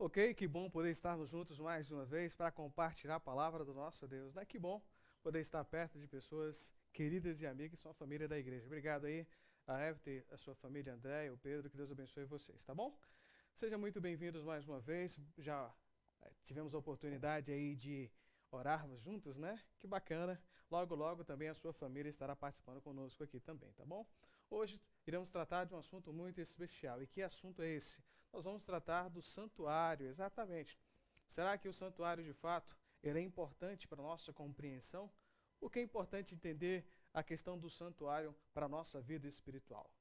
Ok, que bom poder estarmos juntos mais uma vez para compartilhar a palavra do nosso Deus, né? Que bom poder estar perto de pessoas queridas e amigas, que são a família da igreja. Obrigado aí a Everton, a sua família, André, o Pedro, que Deus abençoe vocês, tá bom? Sejam muito bem-vindos mais uma vez. Já tivemos a oportunidade aí de orarmos juntos, né? Que bacana. Logo, logo também a sua família estará participando conosco aqui também, tá bom? Hoje iremos tratar de um assunto muito especial. E que assunto é esse? Nós vamos tratar do santuário, exatamente. Será que o santuário, de fato, ele é importante para a nossa compreensão? Por que é importante entender a questão do santuário para a nossa vida espiritual?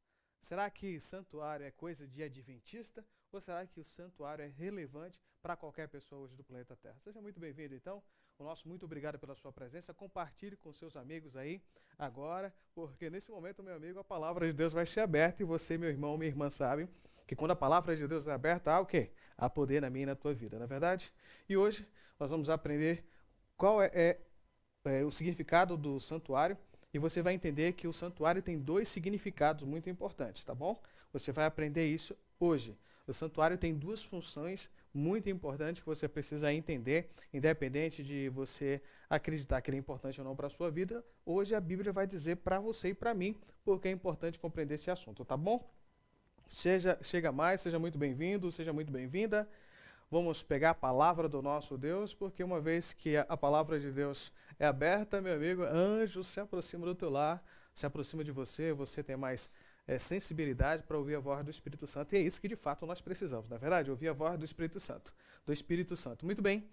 Será que santuário é coisa de adventista ou será que o santuário é relevante para qualquer pessoa hoje do planeta Terra? Seja muito bem-vindo, então. O nosso muito obrigado pela sua presença. Compartilhe com seus amigos aí agora, porque nesse momento, meu amigo, a palavra de Deus vai ser aberta e você, meu irmão, minha irmã, sabem que quando a palavra de Deus é aberta, há o quê? Há poder na minha e na tua vida, não é verdade? E hoje nós vamos aprender qual é o significado do santuário e você vai entender que o santuário tem dois significados muito importantes, tá bom? Você vai aprender isso hoje. O santuário tem duas funções muito importantes que você precisa entender, independente de você acreditar que ele é importante ou não para a sua vida. Hoje a Bíblia vai dizer para você e para mim porque é importante compreender esse assunto, tá bom? Chega mais, seja muito bem-vindo, seja muito bem-vinda. Vamos pegar a palavra do nosso Deus, porque uma vez que a palavra de Deus é aberta, meu amigo, anjos se aproximam do teu lar, se aproxima de você, você tem mais sensibilidade para ouvir a voz do Espírito Santo, e é isso que de fato nós precisamos, não é verdade? Ouvir a voz do Espírito Santo, do Espírito Santo. Muito bem,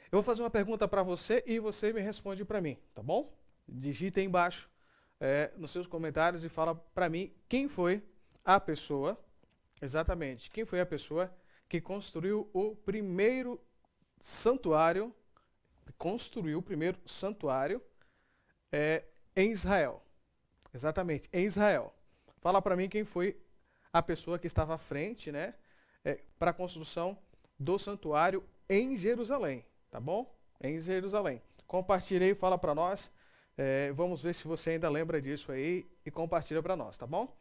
eu vou fazer uma pergunta para você e você me responde para mim, tá bom? Digita aí embaixo nos seus comentários e fala para mim quem foi a pessoa, exatamente, quem foi a pessoa que construiu o primeiro santuário, em Israel. Exatamente, em Israel. Fala para mim quem foi a pessoa que estava à frente, né, para a construção do santuário em Jerusalém, tá bom? Em Jerusalém. Compartilha aí, fala para nós. Vamos ver se você ainda lembra disso aí e compartilha para nós, tá bom?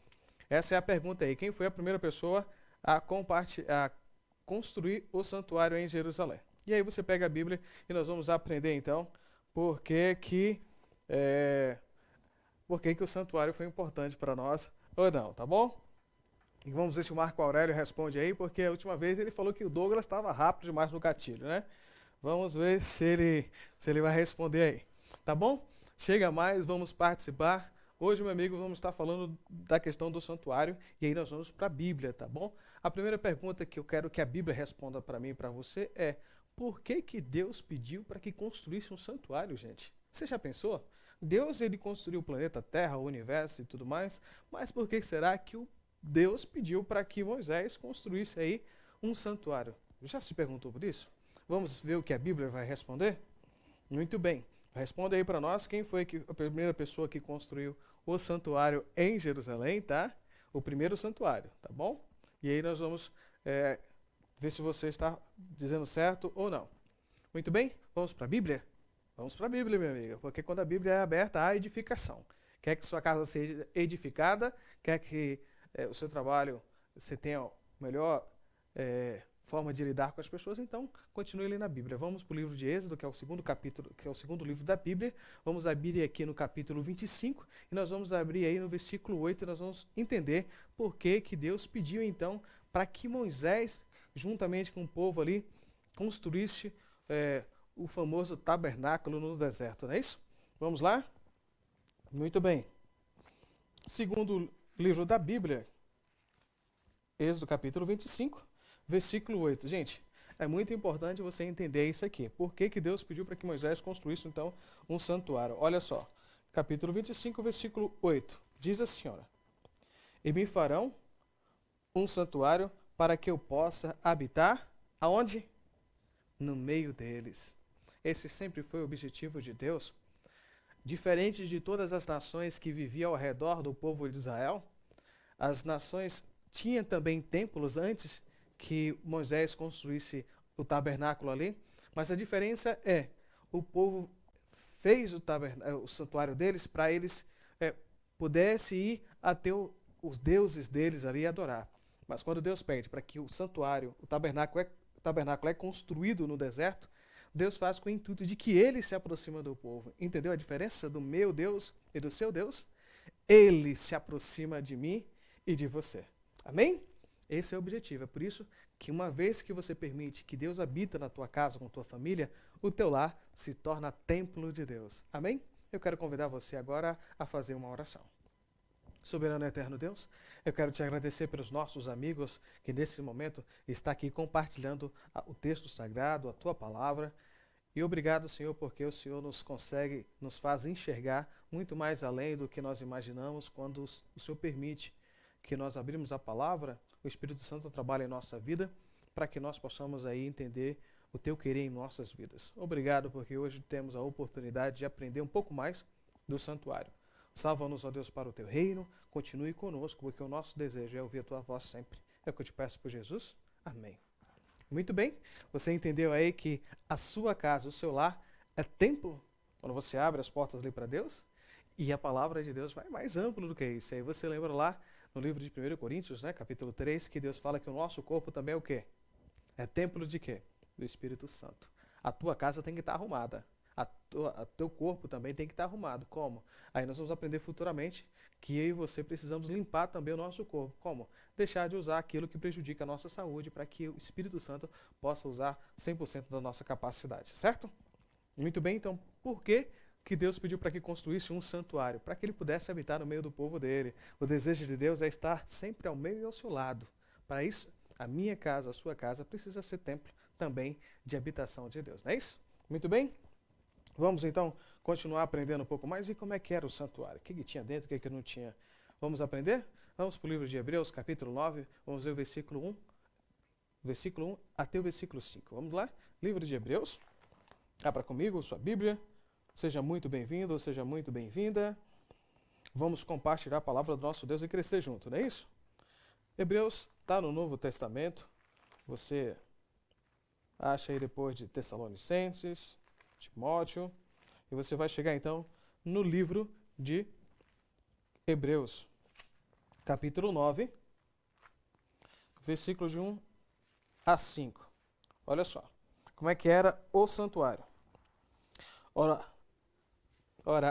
Essa é a pergunta aí. Quem foi a primeira pessoa a construir o santuário em Jerusalém? E aí você pega a Bíblia e nós vamos aprender então por que que o santuário foi importante para nós ou não, tá bom? E vamos ver se o Marco Aurélio responde aí, porque a última vez ele falou que o Douglas estava rápido demais no gatilho, né? Vamos ver se ele vai responder aí. Tá bom? Chega mais, vamos participar. Hoje, meu amigo, vamos estar falando da questão do santuário e aí nós vamos para a Bíblia, tá bom? A primeira pergunta que eu quero que a Bíblia responda para mim e para você é: por que que Deus pediu para que construísse um santuário, gente? Você já pensou? Deus, ele construiu o planeta Terra, o universo e tudo mais, mas por que será que Deus pediu para que Moisés construísse aí um santuário? Já se perguntou por isso? Vamos ver o que a Bíblia vai responder? Muito bem. Responda aí para nós quem foi a primeira pessoa que construiu o santuário em Jerusalém, tá? O primeiro santuário, tá bom? E aí nós vamos ver se você está dizendo certo ou não. Muito bem? Vamos para a Bíblia? Vamos para a Bíblia, minha amiga, porque quando a Bíblia é aberta, há edificação. Quer que sua casa seja edificada, quer que o seu trabalho você tenha melhor forma de lidar com as pessoas, então continue ali na Bíblia. Vamos para o livro de Êxodo, que é o segundo capítulo, que é o segundo livro da Bíblia. Vamos abrir aqui no capítulo 25 e nós vamos abrir aí no versículo 8 e nós vamos entender por que que Deus pediu então para que Moisés, juntamente com o povo ali, construísse o famoso tabernáculo no deserto, não é isso? Vamos lá? Muito bem. Segundo livro da Bíblia, Êxodo capítulo 25, versículo 8. Gente, é muito importante você entender isso aqui. Por que que Deus pediu para que Moisés construísse, então, um santuário? Olha só, capítulo 25, versículo 8. Diz a senhora: e me farão um santuário para que eu possa habitar, aonde? No meio deles. Esse sempre foi o objetivo de Deus. Diferente de todas as nações que viviam ao redor do povo de Israel, as nações tinham também templos antes que Moisés construísse o tabernáculo ali, mas a diferença é, o povo fez o santuário deles para eles pudessem ir até os deuses deles ali e adorar. Mas quando Deus pede para que o santuário, o tabernáculo é construído no deserto, Deus faz com o intuito de que ele se aproxima do povo. Entendeu a diferença do meu Deus e do seu Deus? Ele se aproxima de mim e de você. Amém? Esse é o objetivo. É por isso que uma vez que você permite que Deus habita na tua casa, com tua família, o teu lar se torna templo de Deus. Amém? Eu quero convidar você agora a fazer uma oração. Soberano e eterno Deus, eu quero te agradecer pelos nossos amigos que nesse momento está aqui compartilhando o texto sagrado, a tua palavra. E obrigado, Senhor, porque o Senhor nos faz enxergar muito mais além do que nós imaginamos quando o Senhor permite que nós abrimos a palavra, o Espírito Santo trabalha em nossa vida para que nós possamos aí entender o teu querer em nossas vidas. Obrigado porque hoje temos a oportunidade de aprender um pouco mais do santuário. Salva-nos, ó Deus, para o teu reino, continue conosco, porque o nosso desejo é ouvir a tua voz sempre. É o que eu te peço por Jesus. Amém. Muito bem, você entendeu aí que a sua casa, o seu lar, é templo, quando você abre as portas ali para Deus, e a palavra de Deus vai mais amplo do que isso. Aí você lembra lá no livro de 1 Coríntios, né, capítulo 3, que Deus fala que o nosso corpo também é o quê? É templo de quê? Do Espírito Santo. A tua casa tem que estar arrumada. Teu corpo também tem que estar arrumado. Como? Aí nós vamos aprender futuramente que eu e você precisamos limpar também o nosso corpo. Como? Deixar de usar aquilo que prejudica a nossa saúde para que o Espírito Santo possa usar 100% da nossa capacidade, certo? Muito bem, então por que Deus pediu para que construísse um santuário? Para que ele pudesse habitar no meio do povo dele. O desejo de Deus é estar sempre ao meio e ao seu lado. Para isso, a minha casa, a sua casa, precisa ser templo também de habitação de Deus, não é isso? Muito bem? Vamos então continuar aprendendo um pouco mais. E como é que era o santuário? O que tinha dentro, o que não tinha? Vamos aprender? Vamos para o livro de Hebreus, capítulo 9. Vamos ver o versículo 1. Versículo 1 até o versículo 5. Vamos lá? Livro de Hebreus. Abra comigo sua Bíblia. Seja muito bem-vindo, seja muito bem-vinda. Vamos compartilhar a palavra do nosso Deus e crescer junto, não é isso? Hebreus está no Novo Testamento. Você acha aí depois de Tessalonicenses, Timóteo, e você vai chegar então no livro de Hebreus, capítulo 9, versículos de 1 a 5. Olha só, como é que era o santuário. Ora,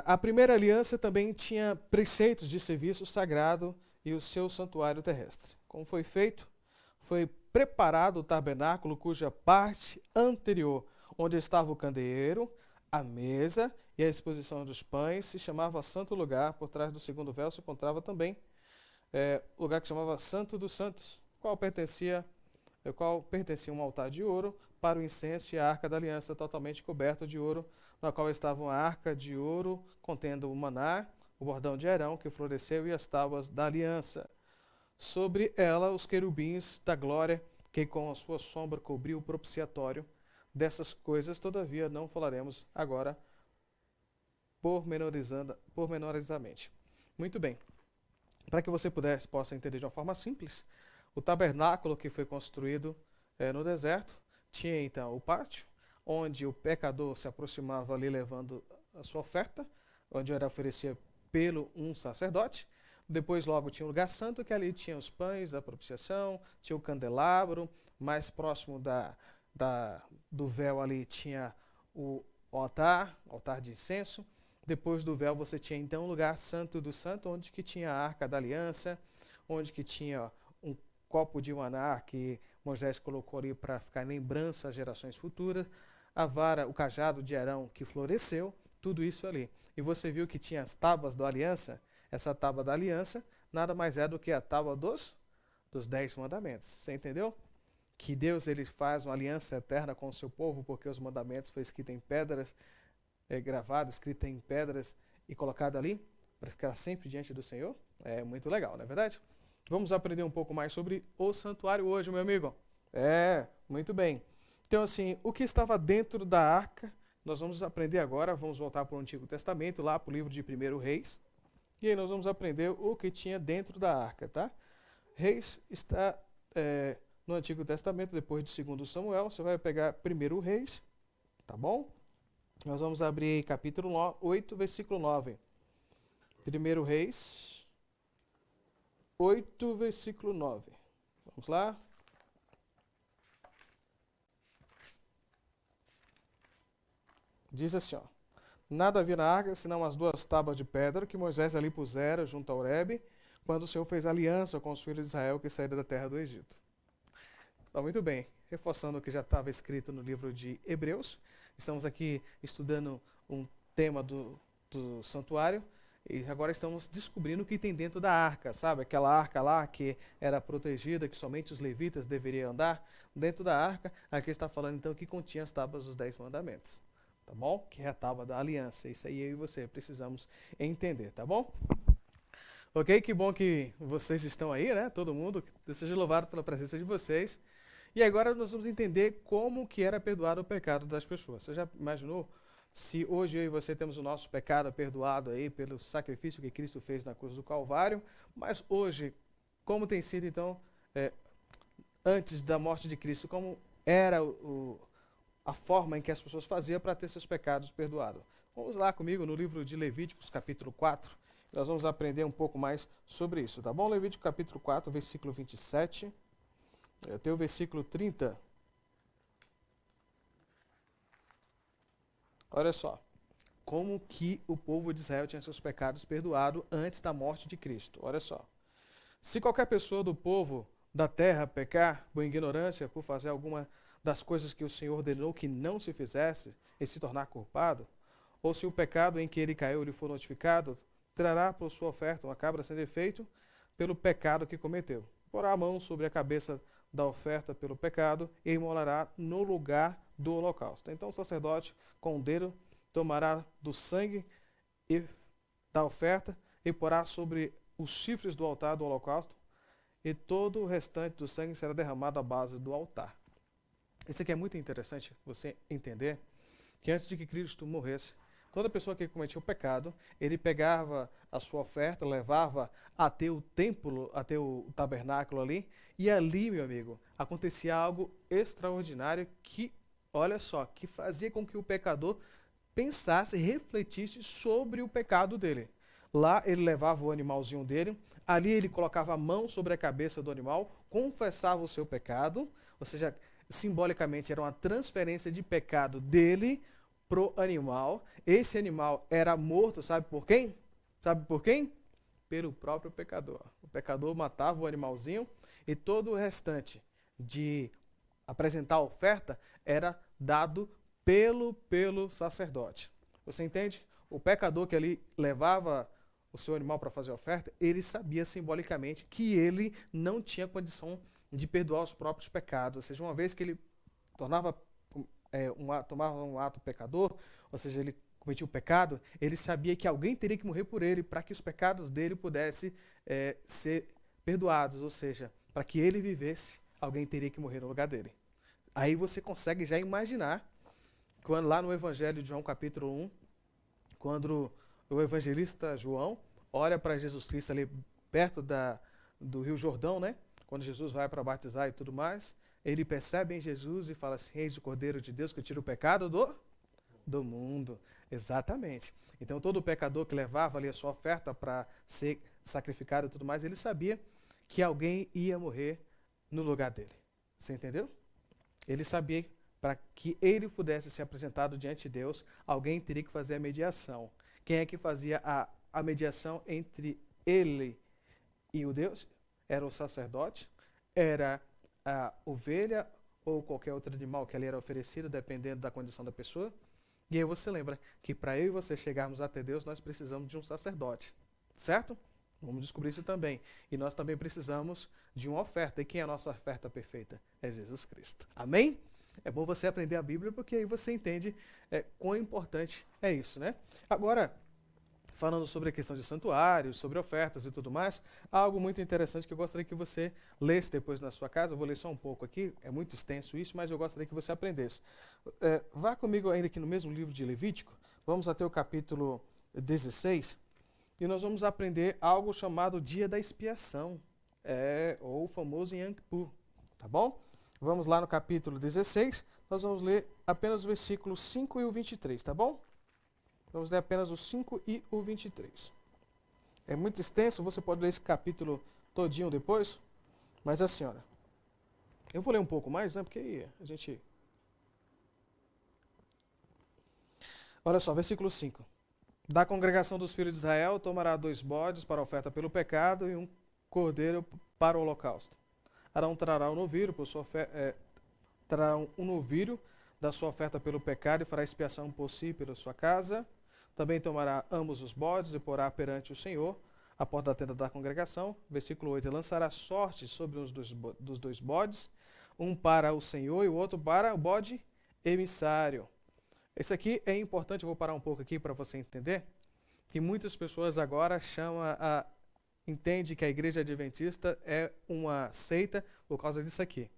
a primeira aliança também tinha preceitos de serviço sagrado e o seu santuário terrestre. Como foi feito? Foi preparado o tabernáculo cuja parte anterior, onde estava o candeeiro, a mesa e a exposição dos pães, se chamava Santo Lugar. Por trás do segundo véu se encontrava também o lugar que chamava Santo dos Santos, qual pertencia um altar de ouro para o incenso e a arca da aliança, totalmente coberta de ouro, na qual estavam a arca de ouro contendo o maná, o bordão de Arão que floresceu e as tábuas da aliança. Sobre ela os querubins da glória, que com a sua sombra cobriu o propiciatório. Dessas coisas, todavia, não falaremos agora pormenorizadamente. Muito bem. Para que você possa entender de uma forma simples, o tabernáculo que foi construído no deserto tinha então o pátio, onde o pecador se aproximava ali levando a sua oferta, onde era oferecida pelo um sacerdote. Depois logo tinha o lugar santo, que ali tinha os pães da propiciação, tinha o candelabro, mais próximo do véu ali tinha o altar de incenso. Depois do véu você tinha então o lugar santo do santo, onde que tinha a arca da aliança, onde que tinha um copo de maná que Moisés colocou ali para ficar em lembrança às gerações futuras, a vara, o cajado de Arão que floresceu, tudo isso ali. E você viu que tinha as tábuas da aliança. Essa tábua da aliança nada mais é do que a tábua dos 10 mandamentos. Você entendeu? Que Deus ele faz uma aliança eterna com o seu povo, porque os mandamentos foram escritos em pedras, gravados, escritos em pedras e colocado ali, para ficar sempre diante do Senhor. É muito legal, não é verdade? Vamos aprender um pouco mais sobre o santuário hoje, meu amigo. Muito bem. Então, assim, o que estava dentro da arca, nós vamos aprender agora, vamos voltar para o Antigo Testamento, lá para o livro de 1 Reis, e aí nós vamos aprender o que tinha dentro da arca, tá? Reis está no Antigo Testamento, depois de 2 Samuel, você vai pegar 1 Reis, tá bom? Nós vamos abrir aí capítulo 8, versículo 9. 1 Reis 8, versículo 9. Vamos lá? Diz assim, ó. Nada havia na arca, senão as 2 tábuas de pedra que Moisés ali pusera junto ao Horebe, quando o Senhor fez aliança com os filhos de Israel que saíram da terra do Egito. Tá muito bem. Reforçando o que já estava escrito no livro de Hebreus, estamos aqui estudando um tema do santuário, e agora estamos descobrindo o que tem dentro da arca, sabe? Aquela arca lá que era protegida, que somente os levitas deveriam andar. Dentro da arca, aqui está falando então que continha as tábuas dos 10 mandamentos. Tá bom? Que é a tábua da aliança. Isso aí eu e você precisamos entender, tá bom? Ok? Que bom que vocês estão aí, né? Todo mundo. Deus seja louvado pela presença de vocês. E agora nós vamos entender como que era perdoado o pecado das pessoas. Você já imaginou se hoje eu e você temos o nosso pecado perdoado aí pelo sacrifício que Cristo fez na cruz do Calvário, mas hoje, como tem sido então, antes da morte de Cristo, como era a forma em que as pessoas faziam para ter seus pecados perdoados? Vamos lá comigo no livro de Levíticos, capítulo 4, nós vamos aprender um pouco mais sobre isso, tá bom? Levítico capítulo 4, versículo 27, até o versículo 30. Olha só, como que o povo de Israel tinha seus pecados perdoados antes da morte de Cristo. Olha só. Se qualquer pessoa do povo da terra pecar por ignorância, por fazer alguma das coisas que o Senhor ordenou que não se fizesse e se tornar culpado, ou se o pecado em que ele caiu lhe for notificado, trará por sua oferta uma cabra sem defeito pelo pecado que cometeu. Porá a mão sobre a cabeça da oferta pelo pecado e imolará no lugar do holocausto. Então o sacerdote com o dedo tomará do sangue da oferta e porá sobre os chifres do altar do holocausto, e todo o restante do sangue será derramado à base do altar. Isso aqui é muito interessante você entender que antes de que Cristo morresse, toda pessoa que cometia o pecado, ele pegava a sua oferta, levava até o templo, até o tabernáculo ali, e ali, meu amigo, acontecia algo extraordinário que, olha só, que fazia com que o pecador pensasse, refletisse sobre o pecado dele. Lá ele levava o animalzinho dele, ali ele colocava a mão sobre a cabeça do animal, confessava o seu pecado, ou seja, simbolicamente era uma transferência de pecado dele pro animal. Esse animal era morto, sabe por quem? Sabe por quem? Pelo próprio pecador. O pecador matava o animalzinho e todo o restante de apresentar a oferta era dado pelo sacerdote. Você entende? O pecador que ali levava o seu animal para fazer a oferta, ele sabia simbolicamente que ele não tinha condição de perdoar os próprios pecados. Ou seja, uma vez que ele tomava um ato pecador, ou seja, ele cometia o pecado, ele sabia que alguém teria que morrer por ele para que os pecados dele pudessem ser perdoados. Ou seja, para que ele vivesse, alguém teria que morrer no lugar dele. Aí você consegue já imaginar, quando lá no Evangelho de João capítulo 1, quando o evangelista João olha para Jesus Cristo ali perto do Rio Jordão, né? Quando Jesus vai para batizar e tudo mais, ele percebe em Jesus e fala assim: eis o Cordeiro de Deus que tira o pecado do mundo. Exatamente. Então todo pecador que levava ali a sua oferta para ser sacrificado e tudo mais, ele sabia que alguém ia morrer no lugar dele. Você entendeu? Ele sabia que para que ele pudesse ser apresentado diante de Deus, alguém teria que fazer a mediação. Quem é que fazia a mediação entre ele e o Deus? Era o sacerdote, era a ovelha ou qualquer outro animal que ali era oferecido, dependendo da condição da pessoa. E aí você lembra que para eu e você chegarmos até Deus, nós precisamos de um sacerdote, certo? Vamos descobrir isso também. E nós também precisamos de uma oferta. E quem é a nossa oferta perfeita? É Jesus Cristo. Amém? É bom você aprender a Bíblia, porque aí você entende quão importante é isso, né? Agora, falando sobre a questão de santuários, sobre ofertas e tudo mais, há algo muito interessante que eu gostaria que você lesse depois na sua casa. Eu vou ler só um pouco aqui, é muito extenso isso, mas eu gostaria que você aprendesse. Vá comigo ainda aqui no mesmo livro de Levítico, vamos até o capítulo 16, e nós vamos aprender algo chamado Dia da Expiação, ou o famoso Yom Kippur, tá bom? Vamos lá no capítulo 16, nós vamos ler apenas os versículos 5 e o 23, tá bom? Vamos ler apenas os 5 e o 23. É muito extenso, você pode ler esse capítulo todinho depois, mas assim, olha, eu vou ler um pouco mais, né, porque a gente... Olha só, versículo 5. Da congregação dos filhos de Israel tomará 2 bodes para oferta pelo pecado e um cordeiro para o holocausto. Arão trará um novilho, trará um novilho da sua oferta pelo pecado e fará expiação por si e pela sua casa. Também tomará ambos os bodes e porá perante o Senhor a porta da tenda da congregação. Versículo 8. E lançará sorte sobre os dos 2 bodes, um para o Senhor e o outro para o bode emissário. Esse aqui é importante, eu vou parar um pouco aqui para você entender, que muitas pessoas agora entende que a igreja adventista é uma seita por causa disso aqui.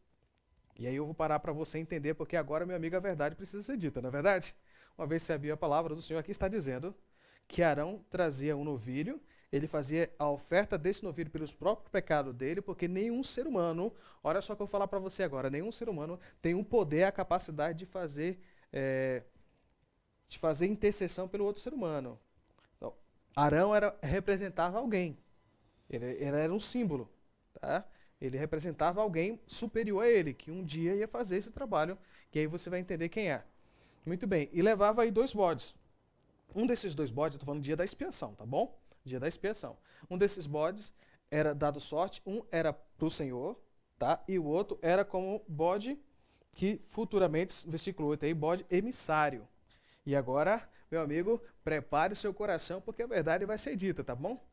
E aí eu vou parar para você entender, porque agora, meu amigo, a verdade precisa ser dita, não é verdade? Uma vez sabia a palavra do Senhor, aqui está dizendo que Arão trazia um novilho, ele fazia a oferta desse novilho pelos próprios pecados dele, porque nenhum ser humano, olha só o que eu vou falar para você agora, nenhum ser humano tem o poder, a capacidade de fazer intercessão pelo outro ser humano. Então, Arão representava alguém. Ele era um símbolo. Tá? Ele representava alguém superior a ele, que um dia ia fazer esse trabalho, e aí você vai entender quem é. Muito bem. E levava aí 2 bodes. Um desses 2 bodes, eu estou falando dia da expiação, tá bom? Dia da expiação. Um desses bodes era dado sorte, um era para o Senhor, tá? E o outro era como bode que futuramente, versículo 8 aí, bode emissário. E agora, meu amigo, prepare o seu coração, porque a verdade vai ser dita, tá bom?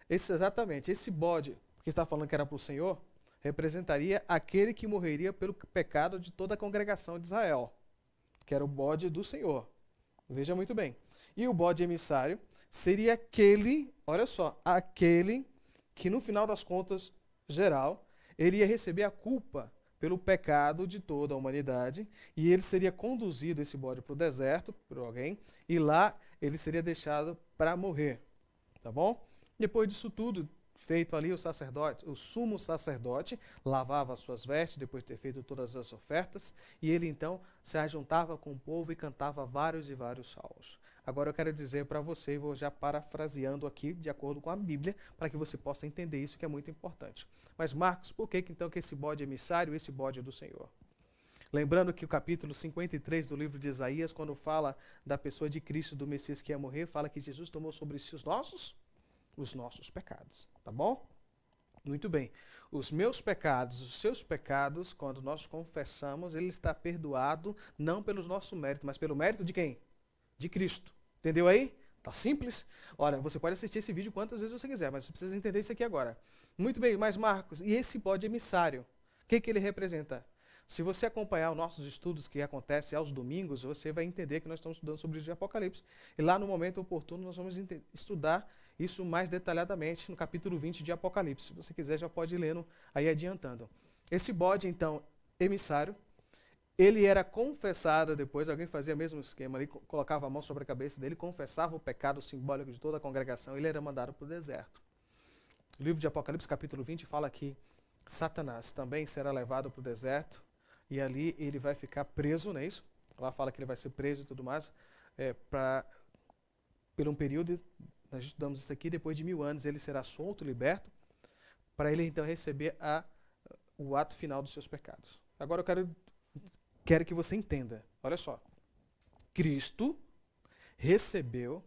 Exatamente, esse bode que está falando que era para o Senhor, representaria aquele que morreria pelo pecado de toda a congregação de Israel, que era o bode do Senhor. Veja muito bem. E o bode emissário seria aquele, olha só, aquele que no final das contas, geral, ele ia receber a culpa pelo pecado de toda a humanidade, e ele seria conduzido, esse bode, para o deserto, por alguém, e lá ele seria deixado para morrer. Tá bom? Depois disso tudo, feito ali, o sumo sacerdote, lavava as suas vestes, depois de ter feito todas as ofertas, e ele então se ajuntava com o povo e cantava vários e vários salmos. Agora eu quero dizer para você, e vou já parafraseando aqui, de acordo com a Bíblia, para que você possa entender isso, que é muito importante. Mas Marcos, por que então que esse bode é emissário, esse bode é do Senhor? Lembrando que o capítulo 53 do livro de Isaías, quando fala da pessoa de Cristo, do Messias que ia morrer, fala que Jesus tomou sobre si os nossos pecados, tá bom? Muito bem. Os meus pecados, os seus pecados, quando nós confessamos, ele está perdoado, não pelos nossos méritos, mas pelo mérito de quem? De Cristo. Entendeu aí? Tá simples? Olha, você pode assistir esse vídeo quantas vezes você quiser, mas você precisa entender isso aqui agora. Muito bem, mas Marcos, e esse bode emissário? O que ele representa? Se você acompanhar os nossos estudos que acontecem aos domingos, você vai entender que nós estamos estudando sobre o livro de Apocalipse. E lá no momento oportuno nós vamos estudar isso mais detalhadamente no capítulo 20 de Apocalipse. Se você quiser, já pode ir lendo aí adiantando. Esse bode, então, emissário, ele era confessado depois, alguém fazia o mesmo esquema ali, colocava a mão sobre a cabeça dele, confessava o pecado simbólico de toda a congregação, ele era mandado para o deserto. O livro de Apocalipse, capítulo 20, fala que Satanás também será levado para o deserto, e ali ele vai ficar preso, não é isso? Lá fala que ele vai ser preso e tudo mais, por um período, nós estudamos isso aqui, depois de 1000 anos ele será solto, liberto, para ele então receber o ato final dos seus pecados. Agora eu quero que você entenda, olha só, Cristo recebeu,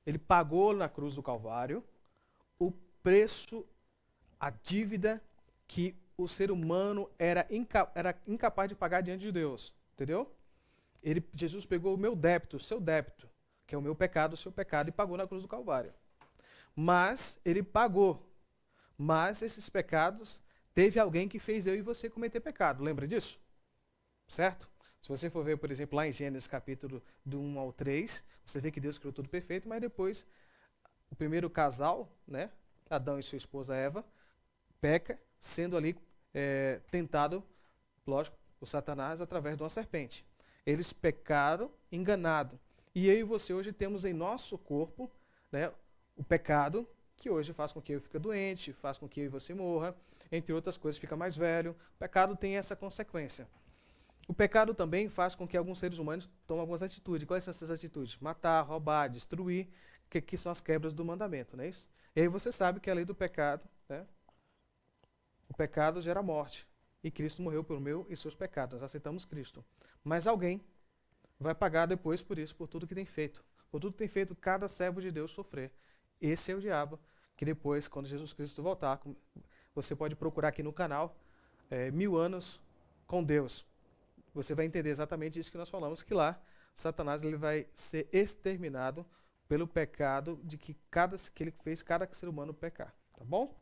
ele pagou na cruz do Calvário o preço, a dívida que o ser humano era incapaz de pagar diante de Deus, entendeu? Jesus pegou o meu débito, o seu débito, que é o meu pecado, o seu pecado, e pagou na cruz do Calvário. Mas ele pagou, mas esses pecados, teve alguém que fez eu e você cometer pecado, lembra disso? Certo? Se você for ver, por exemplo, lá em Gênesis capítulo do 1 ao 3, você vê que Deus criou tudo perfeito, mas depois o primeiro casal, né, Adão e sua esposa Eva, peca, sendo ali tentado, lógico, por Satanás através de uma serpente. Eles pecaram enganado. E eu e você hoje temos em nosso corpo, né, o pecado, que hoje faz com que eu fique doente, faz com que eu e você morra, entre outras coisas, fica mais velho. O pecado tem essa consequência. O pecado também faz com que alguns seres humanos tomem algumas atitudes. Quais são essas atitudes? Matar, roubar, destruir, que são as quebras do mandamento, não é isso? E aí você sabe que a lei do pecado, né, o pecado gera morte. E Cristo morreu por meu e seus pecados. Nós aceitamos Cristo. Mas alguém vai pagar depois por isso, por tudo que tem feito. Por tudo que tem feito cada servo de Deus sofrer. Esse é o diabo, que depois, quando Jesus Cristo voltar, você pode procurar aqui no canal, 1000 anos com Deus. Você vai entender exatamente isso que nós falamos, que lá Satanás ele vai ser exterminado pelo pecado de que ele fez cada ser humano pecar, tá bom?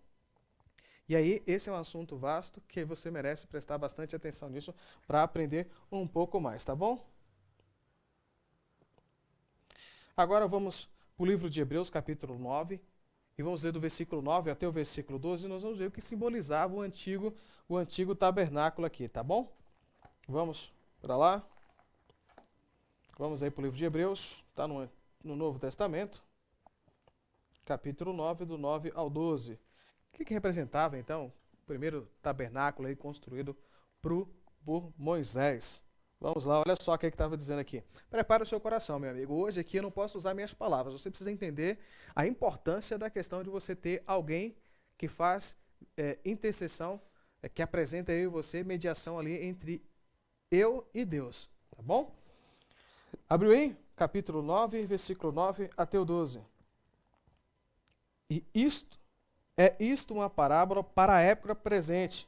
E aí, esse é um assunto vasto que você merece prestar bastante atenção nisso para aprender um pouco mais, tá bom? Agora vamos para o livro de Hebreus, capítulo 9, e vamos ler do versículo 9 até o versículo 12, e nós vamos ver o que simbolizava o antigo tabernáculo aqui, tá bom? Vamos para lá. Vamos aí para o livro de Hebreus, está no Novo Testamento, capítulo 9, do 9 ao 12. O que representava, então, o primeiro tabernáculo aí construído por Moisés? Vamos lá, olha só o que estava dizendo aqui. Prepara o seu coração, meu amigo. Hoje aqui eu não posso usar minhas palavras. Você precisa entender a importância da questão de você ter alguém que faz intercessão, que apresenta eu e você, mediação ali entre eu e Deus. Tá bom? Abriu aí, capítulo 9, versículo 9 até o 12. E isto uma parábola para a época presente.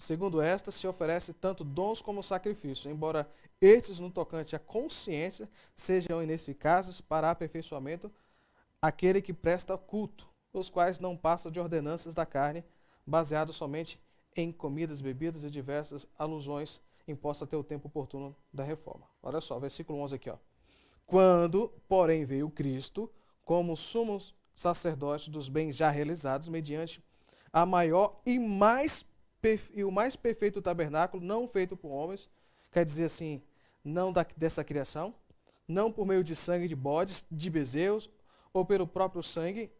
Segundo esta, se oferece tanto dons como sacrifícios, embora estes, no tocante à consciência, sejam ineficazes para aperfeiçoamento aquele que presta culto, os quais não passam de ordenanças da carne, baseados somente em comidas, bebidas e diversas alusões impostas até o tempo oportuno da reforma. Olha só, versículo 11 aqui. Quando, porém, veio Cristo, como sumo sacerdote dos bens já realizados, mediante a maior e o mais perfeito tabernáculo, não feito por homens, quer dizer assim, não dessa criação, não por meio de sangue de bodes, de bezerros, ou pelo próprio sangue,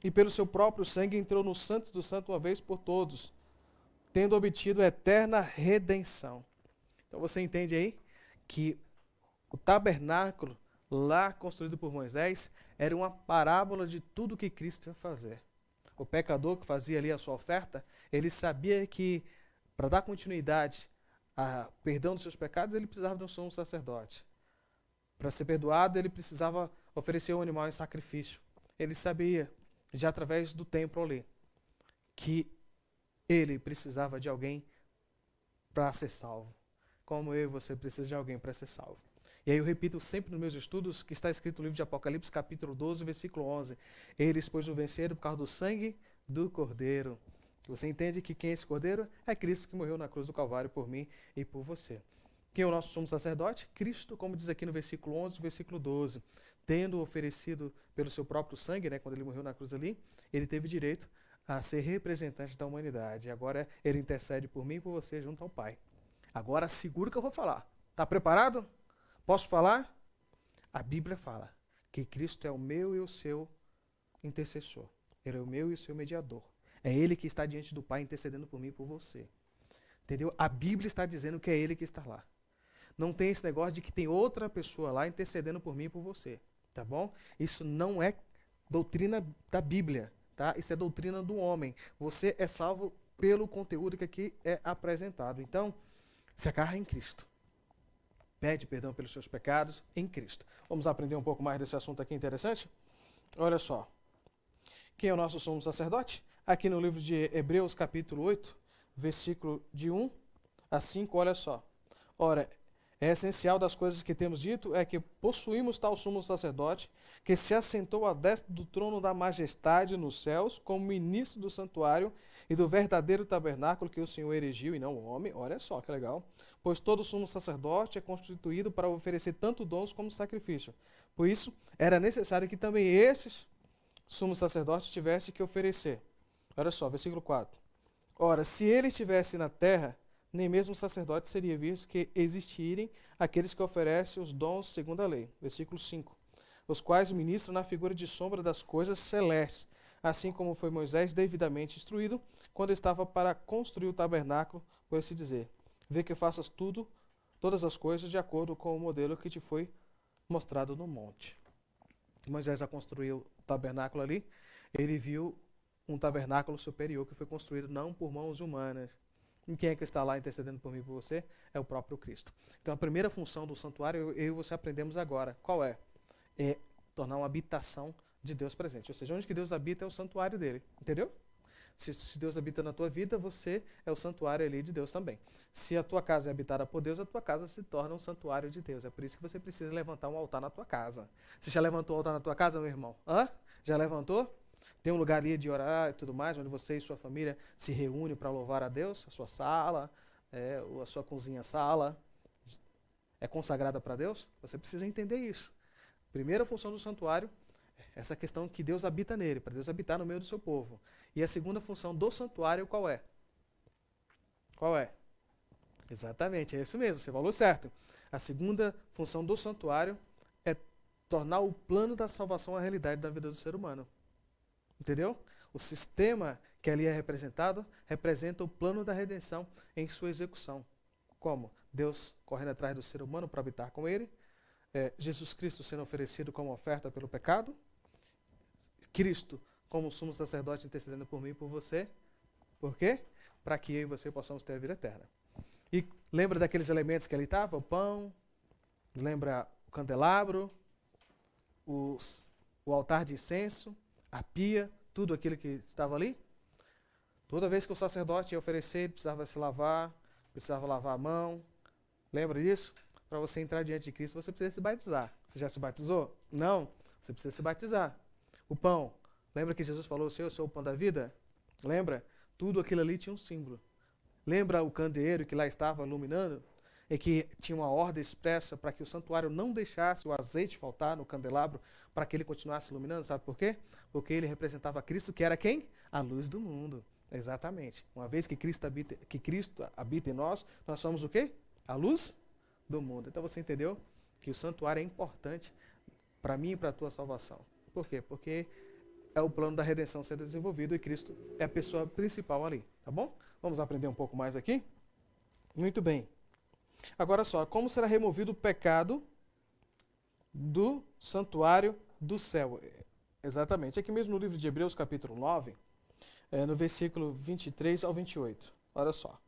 e pelo seu próprio sangue entrou no Santos do Santo uma vez por todos, tendo obtido eterna redenção. Então você entende aí que o tabernáculo lá construído por Moisés era uma parábola de tudo que Cristo ia fazer. O pecador que fazia ali a sua oferta, ele sabia que para dar continuidade a perdão dos seus pecados, ele precisava de um sumo sacerdote. Para ser perdoado, ele precisava oferecer um animal em sacrifício. Ele sabia, já através do templo ali, que ele precisava de alguém para ser salvo. Como eu e você precisa de alguém para ser salvo. E aí eu repito sempre nos meus estudos que está escrito no livro de Apocalipse, capítulo 12, versículo 11. Eles, pois, o venceram por causa do sangue do Cordeiro. Você entende que quem é esse Cordeiro? É Cristo que morreu na cruz do Calvário por mim e por você. Quem é o nosso sumo sacerdote? Cristo, como diz aqui no versículo 11, versículo 12. Tendo oferecido pelo seu próprio sangue, quando ele morreu na cruz ali, ele teve direito a ser representante da humanidade. Agora ele intercede por mim e por você junto ao Pai. Agora segura que eu vou falar. Está preparado? Posso falar? A Bíblia fala que Cristo é o meu e o seu intercessor. Ele é o meu e o seu mediador. É Ele que está diante do Pai intercedendo por mim e por você. Entendeu? A Bíblia está dizendo que é Ele que está lá. Não tem esse negócio de que tem outra pessoa lá intercedendo por mim e por você. Tá bom? Isso não é doutrina da Bíblia. Tá? Isso é doutrina do homem. Você é salvo pelo conteúdo que aqui é apresentado. Então, se agarra em Cristo. Pede perdão pelos seus pecados em Cristo. Vamos aprender um pouco mais desse assunto aqui interessante? Olha só. Quem é o nosso sumo sacerdote? Aqui no livro de Hebreus, capítulo 8, versículo de 1 a 5, olha só. Ora, é essencial das coisas que temos dito é que possuímos tal sumo sacerdote que se assentou à destra do trono da majestade nos céus como ministro do santuário e do verdadeiro tabernáculo que o Senhor erigiu e não o homem. Olha só que legal. Pois todo sumo sacerdote é constituído para oferecer tanto dons como sacrifício. Por isso, era necessário que também esses sumos sacerdotes tivessem que oferecer. Olha só, versículo 4. Ora, se ele estivesse na terra, nem mesmo sacerdote seria visto que existirem aqueles que oferecem os dons segundo a lei. Versículo 5. Os quais ministram na figura de sombra das coisas celestes, assim como foi Moisés devidamente instruído, quando estava para construir o tabernáculo, por assim dizer. Vê que faças todas as coisas de acordo com o modelo que te foi mostrado no monte. Moisés, a construir o tabernáculo ali, ele viu um tabernáculo superior que foi construído não por mãos humanas, E quem é que está lá intercedendo por mim e por você? É o próprio Cristo. Então a primeira função do santuário, eu e você aprendemos agora. Qual é? É tornar uma habitação de Deus presente. Ou seja, onde que Deus habita é o santuário dele. Entendeu? Se Deus habita na tua vida, você é o santuário ali de Deus também. Se a tua casa é habitada por Deus, a tua casa se torna um santuário de Deus. É por isso que você precisa levantar um altar na tua casa. Você já levantou um altar na tua casa, meu irmão? Hã? Já levantou? Tem um lugar ali de orar e tudo mais, onde você e sua família se reúnem para louvar a Deus? A sua sala, ou a sua cozinha-sala é consagrada para Deus? Você precisa entender isso. Primeira função do santuário, essa questão que Deus habita nele, para Deus habitar no meio do seu povo. E a segunda função do santuário, qual é? Qual é? Exatamente, é isso mesmo, você falou certo. A segunda função do santuário é tornar o plano da salvação a realidade da vida do ser humano. Entendeu? O sistema que ali é representado representa o plano da redenção em sua execução. Como? Deus correndo atrás do ser humano para habitar com ele, Jesus Cristo sendo oferecido como oferta pelo pecado, Cristo como sumo sacerdote intercedendo por mim e por você. Por quê? Para que eu e você possamos ter a vida eterna. E lembra daqueles elementos que ali estavam? O pão, lembra o candelabro, o altar de incenso, a pia, tudo aquilo que estava ali? Toda vez que o sacerdote ia oferecer, ele precisava se lavar, precisava lavar a mão. Lembra disso? Para você entrar diante de Cristo, você precisa se batizar. Você já se batizou? Não. Você precisa se batizar. O pão. Lembra que Jesus falou, eu sou o pão da vida? Lembra? Tudo aquilo ali tinha um símbolo. Lembra o candeeiro que lá estava iluminando? E que tinha uma ordem expressa para que o santuário não deixasse o azeite faltar no candelabro, para que ele continuasse iluminando. Sabe por quê? Porque ele representava Cristo, que era quem? A luz do mundo. Exatamente. Uma vez que Cristo habita em nós, nós somos o quê? A luz do mundo. Então você entendeu que o santuário é importante para mim e para a tua salvação. Por quê? Porque é o plano da redenção sendo desenvolvido e Cristo é a pessoa principal ali, tá bom? Vamos aprender um pouco mais aqui? Muito bem. Agora só, como será removido o pecado do santuário do céu? Exatamente, aqui mesmo no livro de Hebreus, capítulo 9, no versículo 23 ao 28. Olha só.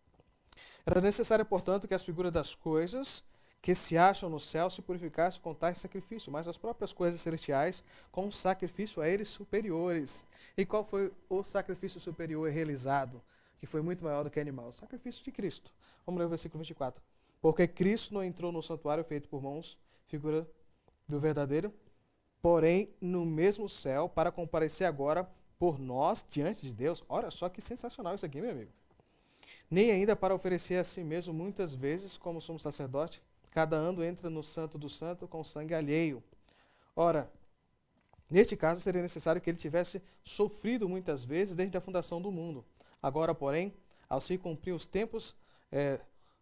Era necessário, portanto, que as figuras das coisas que se acham no céu se purificassem com tais sacrifícios, mas as próprias coisas celestiais com um sacrifício a eles superiores. E qual foi o sacrifício superior realizado, que foi muito maior do que animal? O sacrifício de Cristo. Vamos ler o versículo 24. Porque Cristo não entrou no santuário feito por mãos, figura do verdadeiro, porém no mesmo céu, para comparecer agora por nós diante de Deus. Olha só que sensacional isso aqui, meu amigo. Nem ainda para oferecer a si mesmo muitas vezes, como sumo sacerdote, cada ano entra no santo do santo com sangue alheio. Ora, neste caso seria necessário que ele tivesse sofrido muitas vezes desde a fundação do mundo. Agora, porém, ao se cumprir os tempos,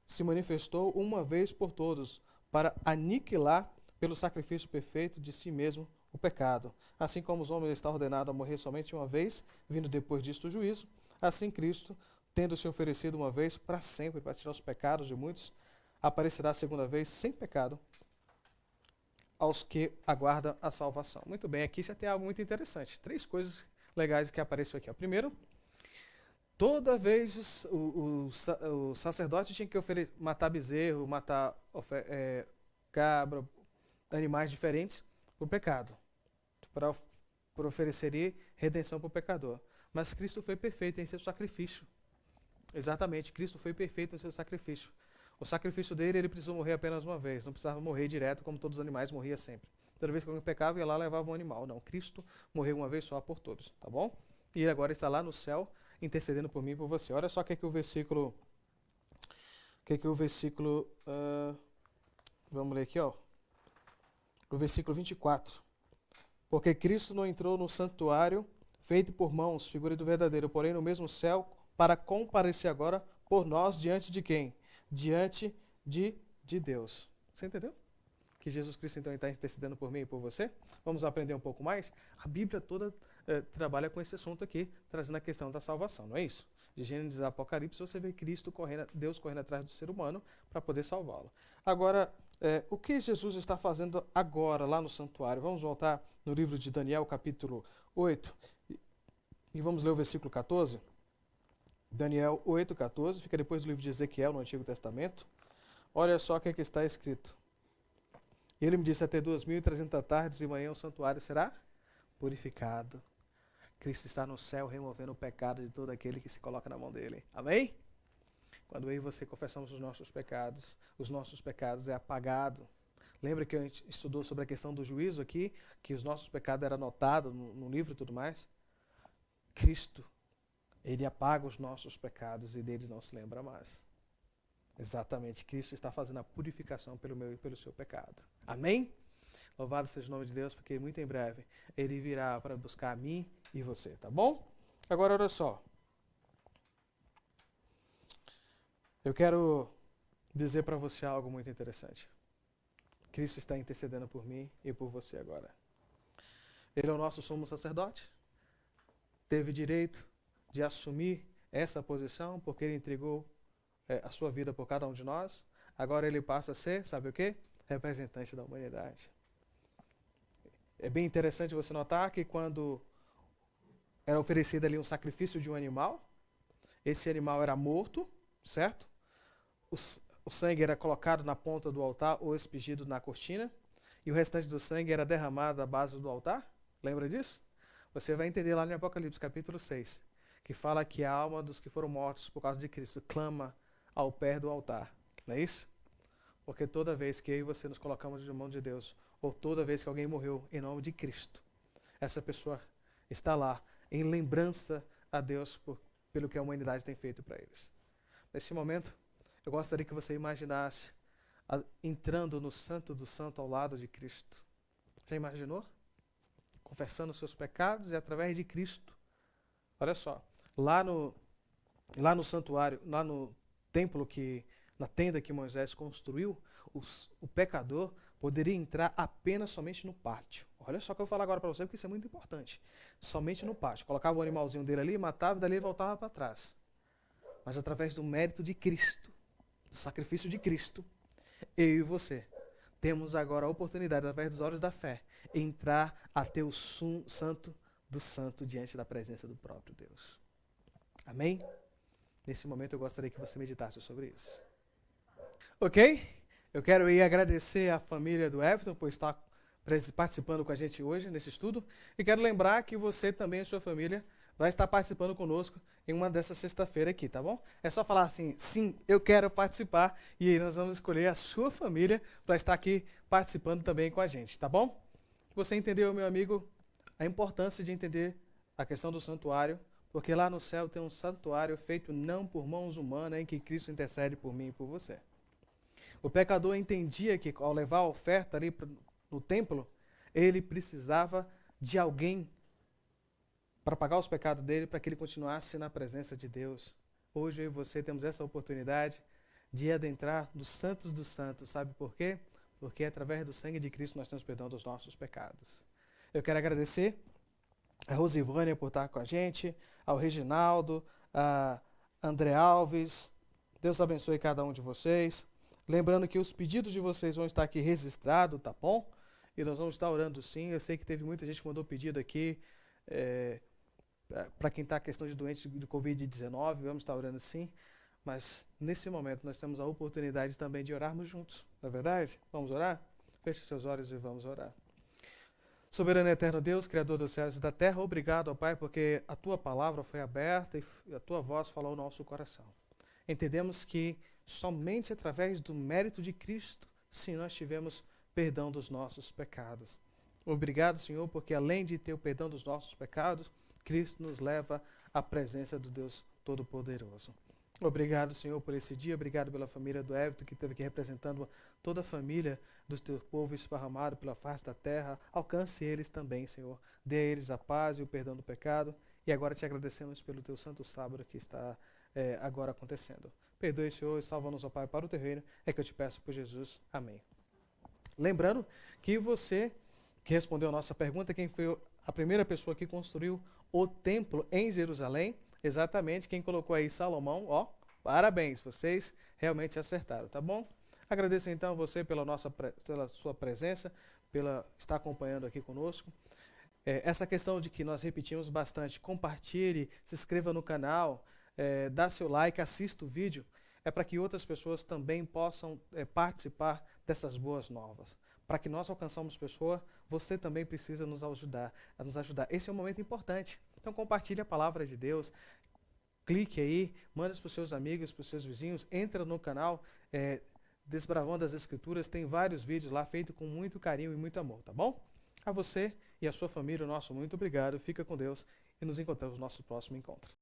se manifestou uma vez por todos, para aniquilar pelo sacrifício perfeito de si mesmo o pecado. Assim como os homens estão ordenados a morrer somente uma vez, vindo depois disto o juízo, assim Cristo, tendo se oferecido uma vez para sempre para tirar os pecados de muitos, aparecerá a segunda vez sem pecado aos que aguardam a salvação. Muito bem, aqui já tem algo muito interessante. 3 coisas legais que aparecem aqui. Primeiro, toda vez o sacerdote tinha que matar bezerro, matar cabra, animais diferentes por pecado, para oferecer redenção para o pecador. Mas Cristo foi perfeito em seu sacrifício. Exatamente, Cristo foi perfeito em seu sacrifício. O sacrifício dele, ele precisou morrer apenas uma vez, não precisava morrer direto como todos os animais morriam sempre. Toda vez que alguém pecava, ia lá e levava um animal. Não, Cristo morreu uma vez só por todos, tá bom? E ele agora está lá no céu, intercedendo por mim e por você. Olha só o que é que o versículo... vamos ler aqui, ó. O versículo 24. Porque Cristo não entrou no santuário feito por mãos, figura do verdadeiro, porém no mesmo céu, para comparecer agora por nós diante de quem? Diante de Deus. Você entendeu? Que Jesus Cristo então está intercedendo por mim e por você? Vamos aprender um pouco mais? A Bíblia toda trabalha com esse assunto aqui, trazendo a questão da salvação, não é isso? De Gênesis a Apocalipse, você vê Deus correndo atrás do ser humano para poder salvá-lo. Agora, o que Jesus está fazendo agora lá no santuário? Vamos voltar no livro de Daniel, capítulo 8, e vamos ler o versículo 14. Daniel 8,14, fica depois do livro de Ezequiel, no Antigo Testamento. Olha só o que é que está escrito. Ele me disse, até 2.300 tardes e manhã o santuário será purificado. Cristo está no céu removendo o pecado de todo aquele que se coloca na mão dele. Amém? Quando eu e você confessamos os nossos pecados é apagado. Lembra que a gente estudou sobre a questão do juízo aqui? Que os nossos pecados eram anotados no livro e tudo mais? Cristo, Ele apaga os nossos pecados e deles não se lembra mais. Exatamente, Cristo está fazendo a purificação pelo meu e pelo seu pecado. Amém? Louvado seja o nome de Deus, porque muito em breve Ele virá para buscar a mim e você, tá bom? Agora, olha só. Eu quero dizer para você algo muito interessante. Cristo está intercedendo por mim e por você agora. Ele é o nosso sumo sacerdote. Teve direito de assumir essa posição porque ele entregou a sua vida por cada um de nós. Agora ele passa a ser, sabe o quê? Representante da humanidade. É bem interessante você notar que quando era oferecido ali um sacrifício de um animal, esse animal era morto, certo? O sangue era colocado na ponta do altar ou expelido na cortina, e o restante do sangue era derramado à base do altar. Lembra disso? Você vai entender lá no Apocalipse, capítulo 6, que fala que a alma dos que foram mortos por causa de Cristo clama ao pé do altar. Não é isso? Porque toda vez que eu e você nos colocamos na mão de Deus, ou toda vez que alguém morreu em nome de Cristo, essa pessoa está lá em lembrança a Deus pelo que a humanidade tem feito para eles. Nesse momento, eu gostaria que você imaginasse entrando no Santo do Santo ao lado de Cristo. Já imaginou? Confessando os seus pecados e através de Cristo. Olha só, lá no santuário, lá no templo, na tenda que Moisés construiu, o pecador poderia entrar apenas somente no pátio. Olha só o que eu vou falar agora para você, porque isso é muito importante. Somente no pátio. Colocava o animalzinho dele ali, matava e dali ele voltava para trás. Mas através do mérito de Cristo, do sacrifício de Cristo, eu e você temos agora a oportunidade, através dos olhos da fé, entrar até o santo do santo diante da presença do próprio Deus. Amém? Nesse momento eu gostaria que você meditasse sobre isso. Ok? Eu quero ir agradecer à família do Everton por estar participando com a gente hoje nesse estudo. E quero lembrar que você também e sua família vai estar participando conosco em uma dessa sexta-feira aqui, tá bom? É só falar assim, sim, eu quero participar, e aí nós vamos escolher a sua família para estar aqui participando também com a gente, tá bom? Você entendeu, meu amigo, a importância de entender a questão do santuário, porque lá no céu tem um santuário feito não por mãos humanas, em que Cristo intercede por mim e por você. O pecador entendia que ao levar a oferta ali no templo, ele precisava de alguém para pagar os pecados dele, para que ele continuasse na presença de Deus. Hoje eu e você temos essa oportunidade de adentrar nos santos dos santos. Sabe por quê? Porque através do sangue de Cristo nós temos perdão dos nossos pecados. Eu quero agradecer a Rosivânia por estar com a gente, ao Reginaldo, a André Alves. Deus abençoe cada um de vocês. Lembrando que os pedidos de vocês vão estar aqui registrados, tá bom? E nós vamos estar orando sim. Eu sei que teve muita gente que mandou pedido aqui. Para quem está a questão de doente de Covid-19, vamos estar orando sim, mas nesse momento nós temos a oportunidade também de orarmos juntos, não é verdade? Vamos orar? Feche seus olhos e vamos orar. Soberano e eterno Deus, Criador dos céus e da terra, obrigado, ó Pai, porque a Tua palavra foi aberta e a Tua voz falou ao nosso coração. Entendemos que somente através do mérito de Cristo, sim, nós tivemos perdão dos nossos pecados. Obrigado, Senhor, porque além de ter o perdão dos nossos pecados, Cristo nos leva à presença do Deus Todo-Poderoso. Obrigado, Senhor, por esse dia. Obrigado pela família do Everton, que esteve aqui representando toda a família do teu povo esparramado pela face da terra. Alcance eles também, Senhor. Dê a eles a paz e o perdão do pecado. E agora te agradecemos pelo teu santo sábado que está agora acontecendo. Perdoe, Senhor, e salva-nos, ó Pai, para o teu reino. É que eu te peço por Jesus. Amém. Lembrando que você que respondeu a nossa pergunta, quem foi a primeira pessoa que construiu o templo em Jerusalém, exatamente quem colocou aí Salomão, ó, parabéns, vocês realmente acertaram, tá bom? Agradeço então a você pela sua presença, pela estar acompanhando aqui conosco. Essa questão de que nós repetimos bastante, compartilhe, se inscreva no canal, dá seu like, assista o vídeo, é para que outras pessoas também possam participar dessas boas novas. Para que nós alcançamos pessoa, você também precisa nos ajudar, Esse é um momento importante. Então compartilhe a palavra de Deus, clique aí, manda para os seus amigos, para os seus vizinhos, entra no canal Desbravando as Escrituras, tem vários vídeos lá feitos com muito carinho e muito amor, tá bom? A você e a sua família, o nosso muito obrigado, fica com Deus e nos encontramos no nosso próximo encontro.